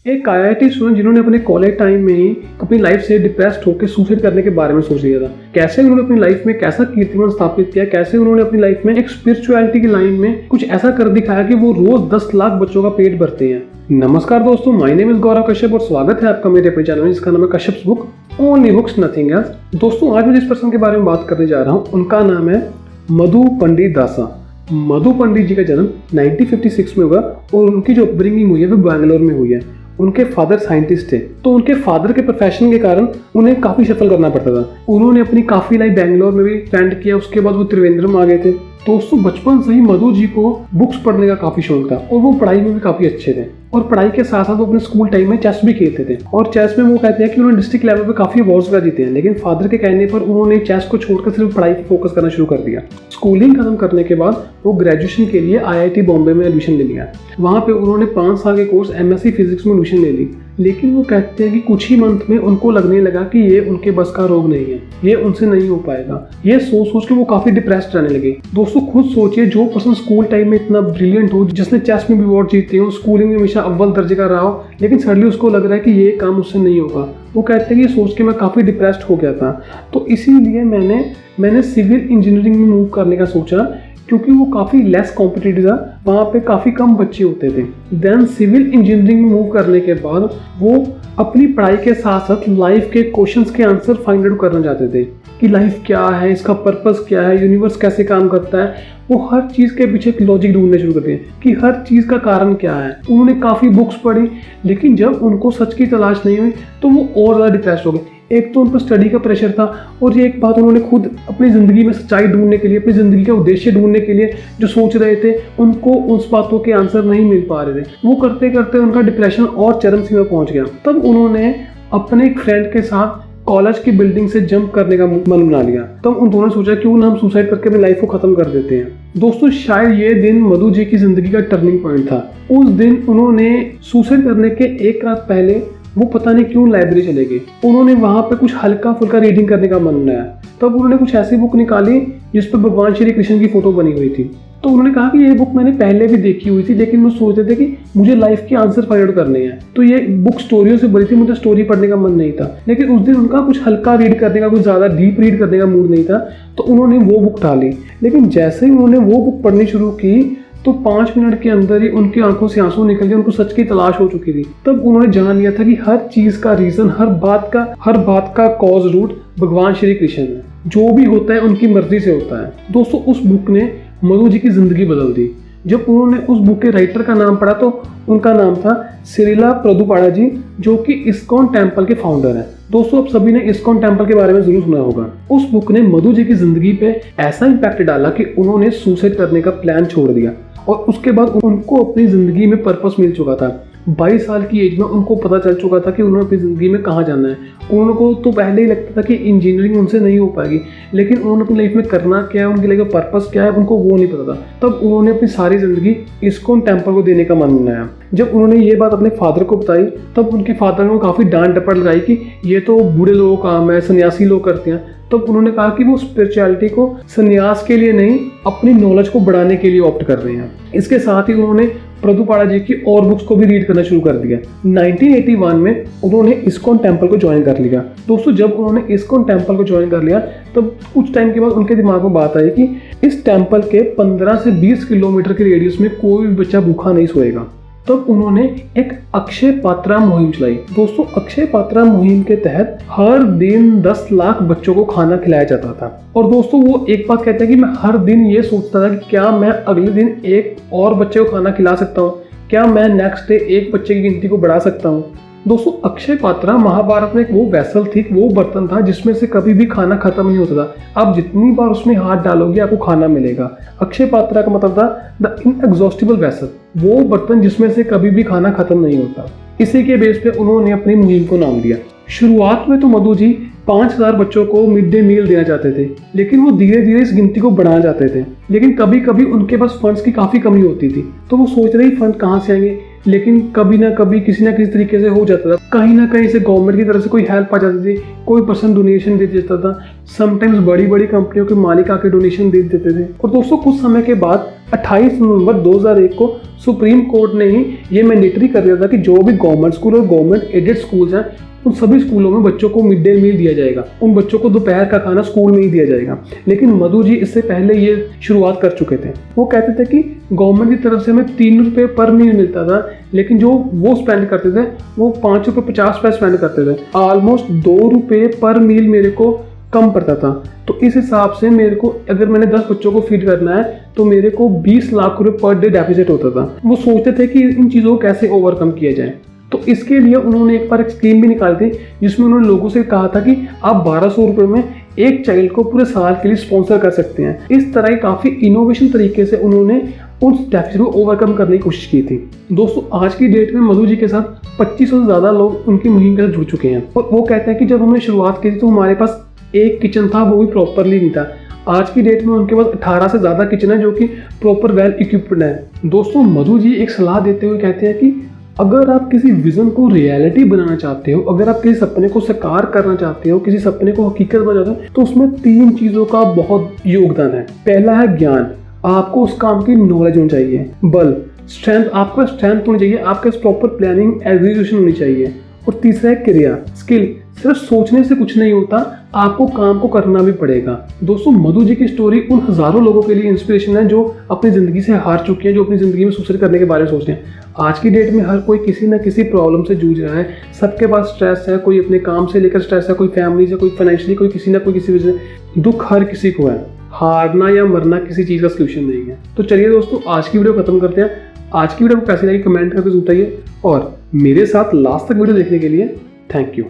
एक IIT student जिन्होंने अपने कॉलेज टाइम में ही अपनी लाइफ से डिप्रेस्ड होकर सुसाइड करने के बारे में सोच लिया था। कैसे उन्होंने अपनी लाइफ में कैसा कीर्तिमान स्थापित किया, कैसे उन्होंने अपनी लाइफ में एक स्पिरिचुअलिटी की लाइन में कुछ ऐसा कर दिखाया कि वो रोज 10 लाख बच्चों का पेट भरते हैं। नमस्कार दोस्तों, माय नेम इज गौरव कश्यप और स्वागत है आपका मेरे अपने चैनल में जिसका नाम है Kashyap's book, only books nothing else. दोस्तों, आज मैं जिस पर्सन के बारे में बात करने जा रहा हूँ उनका नाम है मधु पंडित दासा। मधु पंडित जी का जन्म 1956 में हुआ और उनकी जो अपब्रिंगिंग हुई है वो बैंगलोर में हुई है। उनके फादर साइंटिस्ट थे, तो उनके फादर के प्रोफेशन के कारण उन्हें काफी शफल करना पड़ता था। उन्होंने अपनी काफी लाइफ बैंगलोर में भी स्पेंड किया, उसके बाद वो त्रिवेंद्रम आ गए थे। दोस्तों, बचपन से ही मधु जी को बुक्स पढ़ने का काफी शौक था और वो पढ़ाई में भी काफी अच्छे थे और पढ़ाई के साथ साथ वो अपने स्कूल टाइम में चेस भी खेलते थे और चेस में वो कहते हैं कि उन्होंने डिस्ट्रिक्ट लेवल पे काफी अवार्ड्स वगैरह जीते हैं। लेकिन फादर के कहने पर उन्होंने चेस को छोड़कर सिर्फ पढ़ाई पे फोकस करना शुरू कर दिया। स्कूलिंग खत्म करने के बाद वो ग्रेजुएशन के लिए आईआईटी बॉम्बे में एडमिशन ले लिया। वहाँ पे उन्होंने 5 साल के कोर्स एमएससी फिजिक्स में एडमिशन ले ली। लेकिन वो कहते हैं कि कुछ ही मंथ में उनको लगने लगा कि ये उनके बस का रोग नहीं है, ये उनसे नहीं हो पाएगा। ये सोच के वो काफी डिप्रेस्ड रहने लगे। दोस्तों, खुद सोचिए, जो पर्सन स्कूल टाइम में इतना ब्रिलियंट हो, जिसने चेस में भी अवार्ड जीते हो, स्कूलिंग में हमेशा अव्वल दर्जे का रहा हो, लेकिन सडनली उसको लग रहा है कि ये काम उससे नहीं होगा। वो कहते हैं कि ये सोच के मैं काफी डिप्रेस्ड हो गया था, तो इसीलिए मैंने सिविल इंजीनियरिंग में मूव करने का सोचा, क्योंकि वो काफ़ी लेस कॉम्पिटिटिव था, वहाँ पे काफ़ी कम बच्चे होते थे। देन सिविल इंजीनियरिंग में मूव करने के बाद वो अपनी पढ़ाई के साथ साथ लाइफ के क्वेश्चंस के आंसर फाइंड आउट करना चाहते थे कि लाइफ क्या है, इसका पर्पस क्या है, यूनिवर्स कैसे काम करता है। वो हर चीज़ के पीछे एक लॉजिक ढूंढने शुरू करते हैं कि हर चीज़ का कारण क्या है। उन्होंने काफ़ी बुक्स पढ़ी, लेकिन जब उनको सच की तलाश नहीं हुई तो वो और ज़्यादा डिप्रेस हो गए। एक तो उन पर स्टडी का प्रेशर था और ये एक बात उन्होंने खुद अपनी ज़िंदगी में सच्चाई ढूंढने के लिए, अपनी ज़िंदगी का उद्देश्य ढूंढने के लिए जो सोच रहे थे, उनको उस बातों के आंसर नहीं मिल पा रहे थे। वो करते करते उनका डिप्रेशन और चरम सीमा पहुंच गया। तब उन्होंने अपने एक फ्रेंड के साथ कॉलेज की बिल्डिंग से जंप करने का मन बना लिया। तब उन दोनों ने सोचा क्यों ना हम सुसाइड करके अपनी लाइफ को खत्म कर देते हैं। दोस्तों, शायद ये दिन मधु जी की जिंदगी का टर्निंग पॉइंट था। उस दिन उन्होंने सुसाइड करने के एक रात पहले वो पता नहीं क्यों लाइब्रेरी चले गए। उन्होंने वहां पे कुछ हल्का फुल्का रीडिंग करने का मन बनाया। तब उन्होंने कुछ ऐसी बुक निकाली जिस पर भगवान श्री कृष्ण की फोटो बनी हुई थी। तो उन्होंने कहा कि ये बुक मैंने पहले भी देखी हुई थी, लेकिन मैं सोचते थे कि मुझे लाइफ के आंसर फाइंड आउट करने हैं। तो ये बुक स्टोरियों से भरी थी, मुझे स्टोरी पढ़ने का मन नहीं था। लेकिन उस दिन उनका कुछ हल्का रीड करने का, कुछ ज़्यादा डीप रीड करने का मूड नहीं था, तो उन्होंने वो बुक डाली। लेकिन जैसे ही उन्होंने वो बुक पढ़नी शुरू की तो 5 मिनट के अंदर ही उनकी आंखों से आंसू निकल गए। उनको सच की तलाश हो चुकी थी। तब उन्होंने जान लिया था कि हर चीज़ का रीज़न, हर बात का कॉज रूट भगवान श्री कृष्ण है। जो भी होता है उनकी मर्जी से होता है। दोस्तों, उस बुक ने मधु जी की जिंदगी बदल दी। जब उन्होंने उस बुक के राइटर का नाम पढ़ा तो उनका नाम था श्रीला प्रभुपादा जी, जो कि इस्कॉन टेम्पल के फाउंडर हैं। दोस्तों, अब सभी ने इस्कॉन टेम्पल के बारे में जरूर सुना होगा। उस बुक ने मधु जी की जिंदगी पे ऐसा इम्पैक्ट डाला कि उन्होंने सुसाइड करने का प्लान छोड़ दिया और उसके बाद उनको अपनी जिंदगी में पर्पस मिल चुका था। 22 साल की एज में उनको पता चल चुका था कि उन्होंने अपनी ज़िंदगी में कहाँ जाना है। उनको तो पहले ही लगता था कि इंजीनियरिंग उनसे नहीं हो पाएगी, लेकिन उन्होंने अपनी लाइफ में करना क्या है, उनकी लाइफ का पर्पस क्या है, उनको वो नहीं पता था। तब उन्होंने अपनी सारी ज़िंदगी इस्कॉन टेम्पल को देने का मन बनाया। जब उन्होंने ये बात अपने फादर को बताई तब उनके फादर ने काफ़ी डांट डपट लगाई कि ये तो बूढ़े लोगों का काम है, सन्यासी लोग करते हैं। तब उन्होंने कहा कि वो स्पिरिचुअलिटी को संन्यास के लिए नहीं, अपनी नॉलेज को बढ़ाने के लिए ऑप्ट कर रहे हैं। इसके साथ ही उन्होंने प्रभुपादा जी की और बुक्स को भी रीड करना शुरू कर दिया। 1981 में उन्होंने इस्कॉन टेम्पल को ज्वाइन कर लिया। दोस्तों, जब उन्होंने इस्कॉन टेम्पल को ज्वाइन कर लिया तब कुछ टाइम के बाद उनके दिमाग में बात आई कि इस टेम्पल के 15 से 20 किलोमीटर के रेडियस में कोई भी बच्चा भूखा नहीं सोएगा। तब उन्होंने एक अक्षय पात्रा मुहिम चलाई। दोस्तों, अक्षय पात्रा मुहिम के तहत हर दिन 10 लाख बच्चों को खाना खिलाया जाता था। और दोस्तों, वो एक बात कहते हैं कि मैं हर दिन ये सोचता था कि क्या मैं अगले दिन एक और बच्चे को खाना खिला सकता हूँ, क्या मैं नेक्स्ट डे एक बच्चे की गिनती को बढ़ा सकता हूँ। दोस्तों, अक्षय पात्रा महाभारत में एक वो वेसल थी, वो बर्तन था जिसमें से कभी भी खाना खत्म नहीं होता था। आप जितनी बार उसमें हाथ डालोगे आपको खाना मिलेगा। अक्षय पात्रा का मतलब था द इनएग्जॉस्टिबल वेसल, वो बर्तन जिसमें से कभी भी खाना खत्म नहीं होता। इसी के बेस पे उन्होंने अपनी मुहिम को नाम दिया। शुरुआत में तो मधु जी 5000 बच्चों को मिड डे मील देना चाहते थे, लेकिन वो धीरे धीरे इस गिनती को बढ़ाना चाहते थे। लेकिन कभी कभी उनके पास फंड्स की काफ़ी कमी होती थी, तो वो सोच रहे फंड कहाँ से आएंगे। लेकिन कभी ना कभी किसी ना किसी तरीके से हो जाता था। कहीं ना कहीं से गवर्नमेंट की तरफ से कोई हेल्प आ जाती थी, कोई पर्सन डोनेशन दे देता था, समटाइम्स बड़ी बड़ी कंपनियों के मालिक आके डोनेशन दे देते थे। और दोस्तों कुछ समय के बाद 28 नवंबर 2001 को सुप्रीम कोर्ट ने ही ये मैंडेटरी कर दिया था कि जो भी गवर्नमेंट स्कूल और गवर्नमेंट एडेड स्कूल्स हैं उन सभी स्कूलों में बच्चों को मिड डे मील दिया जाएगा, उन बच्चों को दोपहर का खाना स्कूल में ही दिया जाएगा। लेकिन मधु जी इससे पहले ये शुरुआत कर चुके थे। वो कहते थे कि गवर्नमेंट की तरफ से हमें 3 रुपये पर मील मिलता था, लेकिन जो वो स्पेंड करते थे वो 5 रुपये 50 पैसे स्पेंड करते थे। ऑलमोस्ट 2 रुपये पर मील मेरे को कम पड़ता था। तो इस हिसाब से मेरे को अगर मैंने 10 बच्चों को फीड करना है तो मेरे को 20 लाख रुपए पर डे डेफिसिट होता था। वो सोचते थे कि इन चीज़ों को कैसे ओवरकम किया जाए। तो इसके लिए उन्होंने एक बार एक स्कीम भी निकाली थी जिसमें उन्होंने लोगों से कहा था कि आप 1200 रुपये में एक चाइल्ड को पूरे साल के लिए स्पॉन्सर कर सकते हैं। इस तरह की काफ़ी इनोवेशन तरीके से उन्होंने उस डेफिसिट को ओवरकम करने की कोशिश की थी। दोस्तों आज की डेट में मधु जी के साथ 2500 से ज़्यादा लोग उनकी मुहिम के साथ जुड़ चुके हैं। और वो कहते हैं कि जब हमने शुरुआत की थी तो हमारे पास एक किचन था, वो भी प्रॉपरली नहीं था। आज की डेट में उनके पास 18 से ज़्यादा किचन है जो कि प्रॉपर वेल इक्विप्ड है। दोस्तों मधु जी एक सलाह देते हुए कहते हैं कि अगर आप किसी विजन को रियलिटी बनाना चाहते हो, अगर आप किसी सपने को साकार करना चाहते हो, किसी सपने को हकीकत बनाना चाहते हो, तो उसमें 3 चीज़ों का बहुत योगदान है। पहला है ज्ञान, आपको उस काम की नॉलेज होनी चाहिए। बल, स्ट्रेंथ, आपका स्ट्रेंथ होनी चाहिए, आपके पास प्रॉपर प्लानिंग एग्जीक्यूशन होनी चाहिए। और तीसरा है क्रिया, स्किल। सिर्फ सोचने से कुछ नहीं होता, आपको काम को करना भी पड़ेगा। दोस्तों मधु जी की स्टोरी उन हजारों लोगों के लिए इंस्पिरेशन है जो अपनी ज़िंदगी से हार चुके हैं, जो अपनी ज़िंदगी में सुसाइड करने के बारे में सोचते हैं। आज की डेट में हर कोई किसी न किसी प्रॉब्लम से जूझ रहा है। सबके पास स्ट्रेस है, कोई अपने काम से लेकर स्ट्रेस है, कोई फैमिली से, कोई फाइनेंशियली, कोई किसी न कोई किसी वजह से। दुख हर किसी को है, हारना या मरना किसी चीज़ का सोल्यूशन नहीं है। तो चलिए दोस्तों आज की वीडियो खत्म करते हैं। आज की वीडियो को कैसी लगी कमेंट करके बताइए और मेरे साथ लास्ट तक वीडियो देखने के लिए थैंक यू।